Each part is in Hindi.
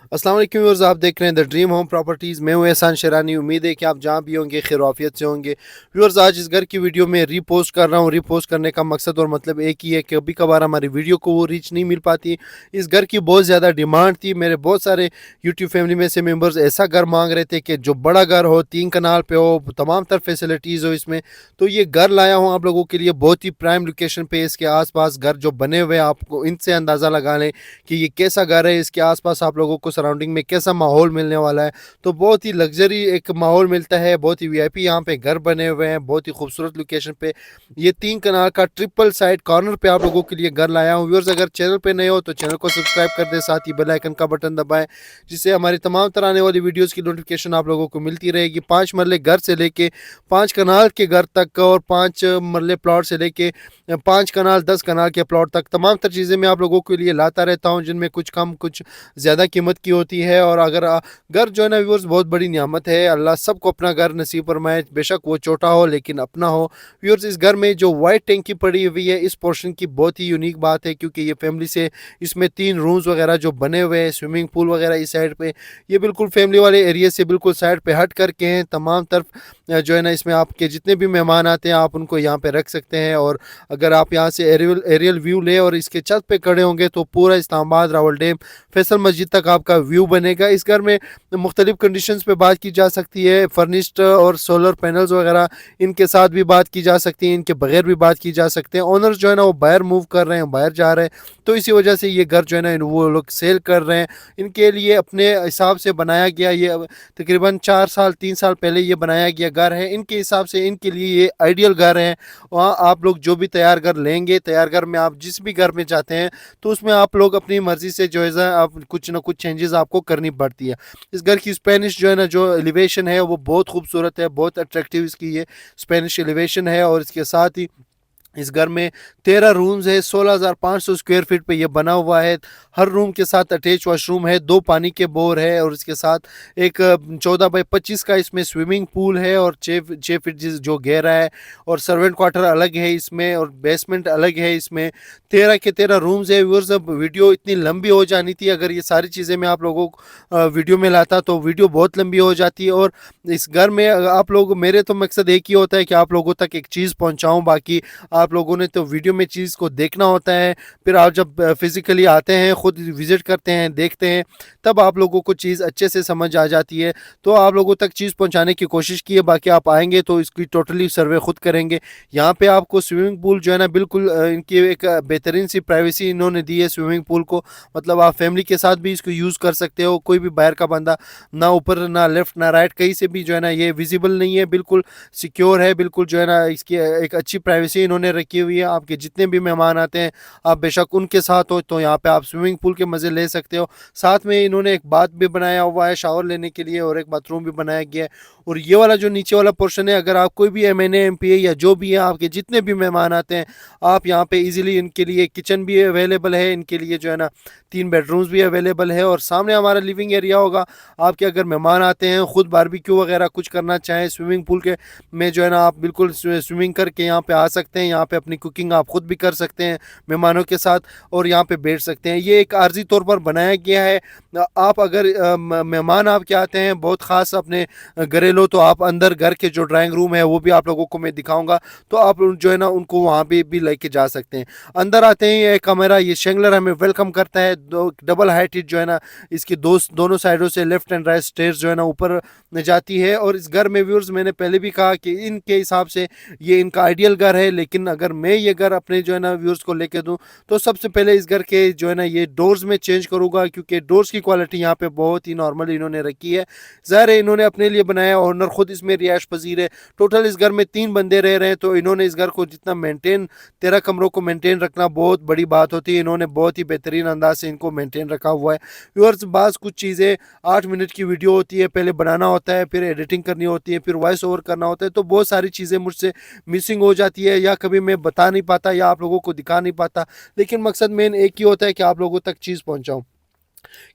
अस्सलाम वालेकुम व्यूअर्स, आप देख रहे हैं द ड्रीम होम प्रॉपर्टीज़। मैं हूं एहसान शेरानी। उम्मीद है कि आप जहां भी होंगे खैरियत से होंगे। व्यूअर्स, आज इस घर की वीडियो में रीपोस्ट कर रहा हूं। रीपोस्ट करने का मकसद और मतलब एक ही है कि कभी कभार हमारी वीडियो को वो रीच नहीं मिल पाती। इस घर की बहुत ज़्यादा डिमांड थी। मेरे बहुत सारे यूट्यूब फैमिली में से मेम्बर्स ऐसा घर मांग रहे थे कि जो बड़ा घर हो, 3 कनाल पे हो, तमाम तर फैसिलिटीज़ हो इसमें। तो ये घर लाया हूँ आप लोगों के लिए बहुत ही प्राइम लोकेशन पे। इसके आसपास घर जो बने हुए हैं, आपको इनसे अंदाज़ा लगा लें कि ये कैसा घर है। इसके आसपास आप लोगों को सराउंडिंग में कैसा माहौल मिलने वाला है। तो बहुत ही लग्जरी एक माहौल मिलता है, बहुत ही वीआईपी यहाँ पे घर बने हुए हैं, बहुत ही खूबसूरत लोकेशन पे। ये 3 कनाल का ट्रिपल साइड कॉर्नर पे आप लोगों के लिए घर लाया हूँ। व्यूअर्स, अगर चैनल पे नए हो तो चैनल को सब्सक्राइब कर दें, साथ ही बेल आइकन का बटन दबाएं, जिससे हमारी तमाम तरह आने वाली वीडियोज़ की नोटिफिकेशन आप लोगों को मिलती रहेगी। 5 मरले घर से लेके 5 कनाल के घर तक और 5 मरले प्लॉट से लेके 5 कनाल 10 कनाल के प्लॉट तक तमाम तर चीज़ें मैं आप लोगों के लिए लाता रहता हूँ, जिनमें कुछ कम कुछ ज़्यादा कीमत की होती है। और अगर घर जो है ना व्यूअर्स, बहुत बड़ी नियामत है। अल्लाह सबको अपना घर नसीब फरमाए, बेशक वो छोटा हो लेकिन अपना हो। व्यूअर्स, इस घर में जो वाइट टैंकी पड़ी हुई है, इस पोर्शन की बहुत ही यूनिक बात है, क्योंकि ये फैमिली से इसमें 3 रूम्स वगैरह जो बने हुए हैं, स्विमिंग पूल वगैरह इस साइड पे, ये बिल्कुल फैमिली वाले एरिया से बिल्कुल साइड पे हट करके हैं। तमाम तरफ जो है ना, इसमें आपके जितने भी मेहमान आते हैं आप उनको यहाँ पे रख सकते हैं। और अगर आप यहाँ से एरियल व्यू ले और इसके छत पे खड़े होंगे तो पूरा इस्लामाबाद, रावल डैम, फैसल मस्जिद तक आपका व्यू बनेगा। इस घर में मुख्तलिफ कंडीशंस पे बात की जा सकती है। फर्निश्ड और सोलर पैनल्स वगैरह इनके साथ भी बात की जा सकती है, इनके बगैर भी बात की जा सकते हैं। ओनर्स जो है ना वो बाहर मूव कर रहे हैं, बाहर जा रहे हैं, तो इसी वजह से ये घर जो है ना वो लोग सेल कर रहे हैं। इनके लिए अपने हिसाब से बनाया गया, ये तकरीबन 4 साल 3 साल पहले ये बनाया गया घर है। इनके हिसाब से इनके लिए ये आइडियल घर है। वहाँ आप लोग जो भी तैयार घर लेंगे, तैयार घर में आप जिस भी घर में जाते हैं तो उसमें आप लोग अपनी मर्जी से जो है आप कुछ ना कुछ चेंजेस आपको करनी पड़ती है। इस घर की स्पेनिश जो है ना जो एलिवेशन है वो बहुत खूबसूरत है, बहुत अट्रैक्टिव इसकी ये स्पेनिश एलिवेशन है। और इसके साथ ही इस घर में 13 रूम्स है, 16,500 स्क्वायर फीट पे ये बना हुआ है। हर रूम के साथ अटैच वॉशरूम है, 2 पानी के बोर है, और इसके साथ एक 14 बाई 25 का इसमें स्विमिंग पूल है, और 6 फीट जो गहरा है। और सर्वेंट क्वार्टर अलग है इसमें, और बेसमेंट अलग है इसमें। 13 के 13 रूम्स है। व्यूअर्स, अब वीडियो इतनी लंबी हो जानी थी, अगर ये सारी चीज़ें मैं आप लोगों को वीडियो में लाता तो वीडियो बहुत लंबी हो जाती है। और इस घर में आप लोग, मेरे तो मकसद एक ही होता है कि आप लोगों तक एक चीज़ पहुँचाऊँ। बाकी आप लोगों ने तो वीडियो में चीज़ को देखना होता है, फिर आप जब फिज़िकली आते हैं, खुद विज़िट करते हैं, देखते हैं, तब आप लोगों को चीज़ अच्छे से समझ आ जाती है। तो आप लोगों तक चीज़ पहुंचाने की कोशिश की है। बाकी आप आएंगे तो इसकी टोटली सर्वे खुद करेंगे। यहाँ पे आपको स्विमिंग पूल जो है ना बिल्कुल इनकी एक बेहतरीन सी प्राइवेसी इन्होंने दी है स्विमिंग पूल को। मतलब आप फैमिली के साथ भी इसको यूज़ कर सकते हो। कोई भी बाहर का बंदा ना ऊपर ना लेफ्ट ना राइट कहीं से भी जो है ना ये विजिबल नहीं है, बिल्कुल सिक्योर है, बिल्कुल जो है ना इसकी एक अच्छी प्राइवेसी इन्होंने रखी हुई है। आपके जितने भी मेहमान आते हैं आप बेशक उनके साथ हो तो यहाँ पे आप स्विमिंग पूल के मज़े ले सकते हो। साथ में इन्होंने एक बाथ भी बनाया हुआ है शावर लेने के लिए, और एक बाथरूम भी बनाया गया है। और ये वाला जो नीचे वाला पोर्शन है, अगर आप कोई भी MNA MPA या जो भी है, आपके जितने भी मेहमान आते हैं, आप यहाँ पे इजीली इनके लिए किचन भी अवेलेबल है, इनके लिए जो है ना 3 बेडरूम्स भी अवेलेबल है, और सामने हमारा लिविंग एरिया होगा। आपके अगर मेहमान आते हैं, खुद बारबेक्यू वगैरह कुछ करना चाहें स्विमिंग पूल के में जो है ना, आप बिल्कुल स्विमिंग करके यहाँ पे आ सकते हैं। यहाँ पे अपनी कुकिंग आप खुद भी कर सकते हैं मेहमानों के साथ, और यहाँ पे बैठ सकते हैं। ये एक आर्जी तौर पर बनाया गया है। आप अगर मेहमान आपके आते हैं बहुत ख़ास अपने घरेलू, तो आप अंदर घर के जो ड्राइंग रूम है वो भी आप लोगों को मैं दिखाऊंगा, तो आप जो है ना उनको वहाँ पे भी लेके जा सकते हैं। अंदर आते ही ये कमरा, ये शेंगलर हमें वेलकम करता है। दो डबल हाइटेड जो है ना, इसकी दोनों साइडों से लेफ्ट एंड राइट स्टेयर्स जो है ना ऊपर जाती है। और इस घर में व्यूअर्स, मैंने पहले भी कहा कि इनके हिसाब से ये इनका आइडियल घर है, लेकिन अगर मैं ये घर अपने जो है ना व्यूअर्स को लेके दूं तो सबसे पहले इस घर के जो है ना ये डोर्स में चेंज करूंगा, क्योंकि डोर्स की क्वालिटी यहाँ पे बहुत ही नॉर्मल इन्होंने रखी है। ज़ाहिर है इन्होंने अपने लिए बनाया, ओनर खुद इसमें रिहायश पजीर है। टोटल इस घर में 3 बंदे रह रहे हैं, तो इन्होंने इस घर को जितना मेनटेन, 13 कमरों को मेनटेन रखना बहुत बड़ी बात होती है। इन्होंने बहुत ही बेहतरीन अंदाज से इनको मेनटेन रखा हुआ है। व्यूअर्स, बाज़ कुछ चीज़ें 8 मिनट की वीडियो होती है, पहले बनाना होता है, फिर एडिटिंग करनी होती है, फिर वॉइस ओवर करना होता है, तो बहुत सारी चीज़ें मुझसे मिसिंग हो जाती है, या कभी मैं बता नहीं पाता या आप लोगों को दिखा नहीं पाता। लेकिन मकसद मेन एक ही होता है कि आप लोगों तक चीज़ पहुंचाऊं।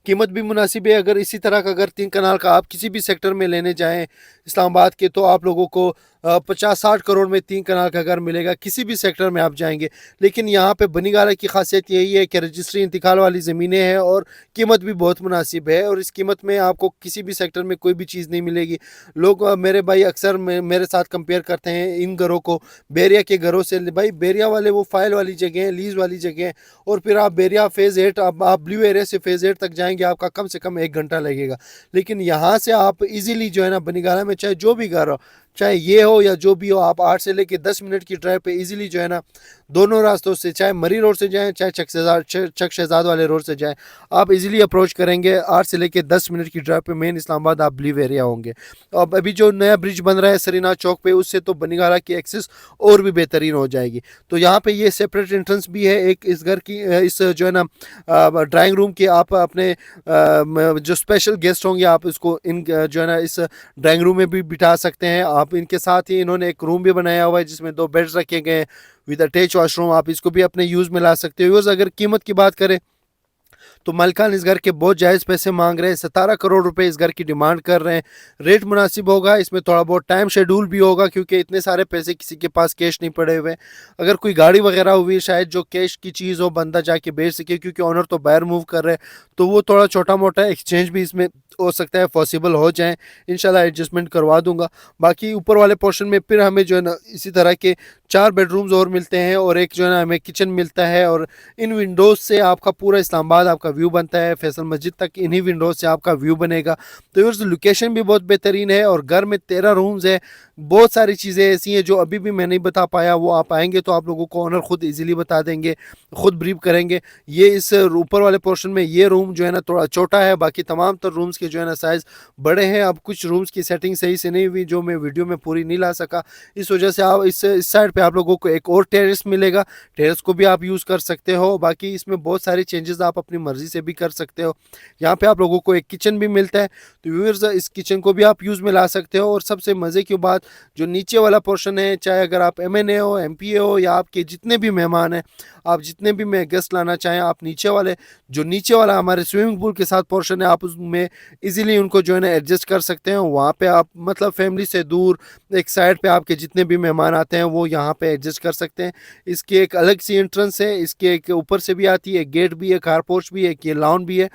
कीमत भी मुनासिब है। अगर इसी तरह का अगर 3 कनाल का आप किसी भी सेक्टर में लेने जाएं इस्लामाबाद के, तो आप लोगों को 50-60 करोड़ में 3 कनाल का घर मिलेगा, किसी भी सेक्टर में आप जाएंगे। लेकिन यहाँ पे बनीगाला की खासियत यही है कि रजिस्ट्री इंतकाल वाली ज़मीनें हैं और कीमत भी बहुत मुनासिब है, और इस कीमत में आपको किसी भी सेक्टर में कोई भी चीज़ नहीं मिलेगी। लोग मेरे भाई अक्सर मेरे साथ कंपेयर करते हैं इन घरों को बैरिया के घरों से। भाई बैरिया वाले वो फाइल वाली जगह हैं, लीज वाली जगह हैं, और फिर आप बैरिया फेज़ 8, आप ब्लू एरिया से फेज़ 8 तक जाएंगे, आपका कम से कम 1 घंटा लगेगा। लेकिन यहाँ से आप इजीली जो है ना बनीगाला में चाहे जो भी घर हो, चाहे ये हो या जो भी हो, आप 8 से लेके 10 मिनट की ड्राइव पे इजीली जो है ना दोनों रास्तों से, चाहे मरी रोड से जाएं चाहे चक शहजाद वाले रोड से जाएं, आप इजीली अप्रोच करेंगे। 8 से लेके 10 मिनट की ड्राइव पे मेन इस्लामाबाद आप ब्लीव एरिया होंगे। अब अभी जो नया ब्रिज बन रहा है सरीना चौक पे, उससे तो बनीगाला की एक्सेस और भी बेहतरीन हो जाएगी। तो यहाँ पे ये सेपरेट एंट्रेंस भी है एक इस घर की, इस जो है ना ड्राइंग रूम की। आप अपने जो स्पेशल गेस्ट होंगे आप इसको इन जो है ना इस ड्राइंग रूम में भी बिठा सकते हैं आप। इनके साथ ही इन्होंने एक रूम भी बनाया हुआ है जिसमें 2 बेड्स रखे गए हैं विद अटैच वॉशरूम। आप इसको भी अपने यूज़ में ला सकते हो। अगर कीमत की बात करें तो मालिकान इस घर के बहुत जायज़ पैसे मांग रहे हैं, 17 करोड़ रुपए इस घर की डिमांड कर रहे हैं। रेट मुनासिब होगा, इसमें थोड़ा बहुत टाइम शेड्यूल भी होगा क्योंकि इतने सारे पैसे किसी के पास कैश नहीं पड़े हुए। अगर कोई गाड़ी वगैरह हुई शायद जो कैश की चीज़ हो बंदा जाके बेच सके, क्योंकि ऑनर तो बाहर मूव कर रहे हैं, तो वो थोड़ा छोटा मोटा एक्सचेंज भी इसमें हो सकता है पॉसिबल हो जाए। इंशाल्लाह एडजस्टमेंट करवा दूंगा। बाकी ऊपर वाले पोर्शन में फिर हमें जो है ना इसी तरह के 4 बेडरूम्स और मिलते हैं, और एक जो है ना हमें किचन मिलता है, और इन विंडोज़ से आपका पूरा इस्लामाबाद आपका व्यू बनता है। फैसल मस्जिद तक इन्हीं विंडोज से आपका व्यू बनेगा। तो व्यूअर्स लोकेशन भी बहुत बेहतरीन है, और घर में 13 रूम्स है। बहुत सारी चीज़ें ऐसी हैं जो अभी भी मैं नहीं बता पाया, वो आप आएंगे तो आप लोगों को ऑनर खुद इजीली बता देंगे, खुद ब्रीफ करेंगे। ये इस ऊपर वाले पोर्शन में ये रूम जो है ना थोड़ा छोटा है, बाकी तमाम तर रूम्स के जो है ना साइज़ बड़े हैं। अब कुछ रूम्स की सेटिंग सही से नहीं हुई जो मैं वीडियो में पूरी नहीं ला सका, इस वजह से आप इस साइड पे आप लोगों को एक और टेरेस मिलेगा। टेरेस को भी आप यूज़ कर सकते हो। बाकी इसमें बहुत सारी चेंजेस आप अपनी मर्जी से भी कर सकते हो। यहाँ पे आप लोगों को एक किचन भी मिलता है, तो व्यूअर्स इस किचन को भी आप यूज़ में ला सकते हो। और सबसे मज़े की बात, जो नीचे वाला पोर्शन है, चाहे अगर आप MNA हो, MPA हो, या आपके जितने भी मेहमान हैं, आप जितने भी में गेस्ट लाना चाहें, आप नीचे वाला हमारे स्विमिंग पूल के साथ पोर्शन है, आप उसमें इजीली उनको जो है ना एडजस्ट कर सकते हैं। वहाँ पे आप मतलब फैमिली से दूर एक साइड पे आपके जितने भी मेहमान आते हैं वो यहाँ पे एडजस्ट कर सकते हैं। इसकी एक अलग सी एंट्रेंस है, इसके एक ऊपर से भी आती है, गेट भी है, कार पोर्च भी है, ये लॉन भी है,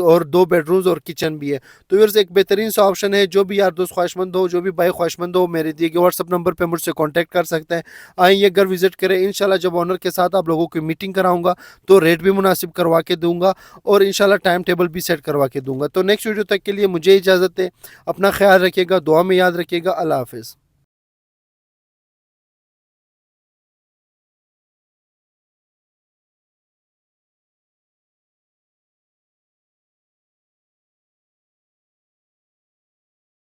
और 2 बेडरूम्स और किचन भी है। तो व्यूअर्स एक बेहतरीन सा ऑप्शन है। जो भी यार दोस्त ख्वाहिशमंद हो, जो भी भाई ख्वाहिशमंद हो, मेरे दिए गए व्हाट्सअप नंबर पर मुझसे कॉन्टैक्ट कर सकते हैं। आइए ये घर विजिट करें। इंशाल्लाह जब ऑनर के साथ आप लोगों की मीटिंग कराऊंगा तो रेट भी मुनासिब करवा के दूंगा, और इंशाल्लाह टाइम टेबल भी सेट करवा के दूंगा। तो नेक्स्ट वीडियो तक के लिए मुझे इजाज़त है। अपना ख्याल रखिएगा, दुआ में याद रखिएगा। अल्लाह हाफिज़।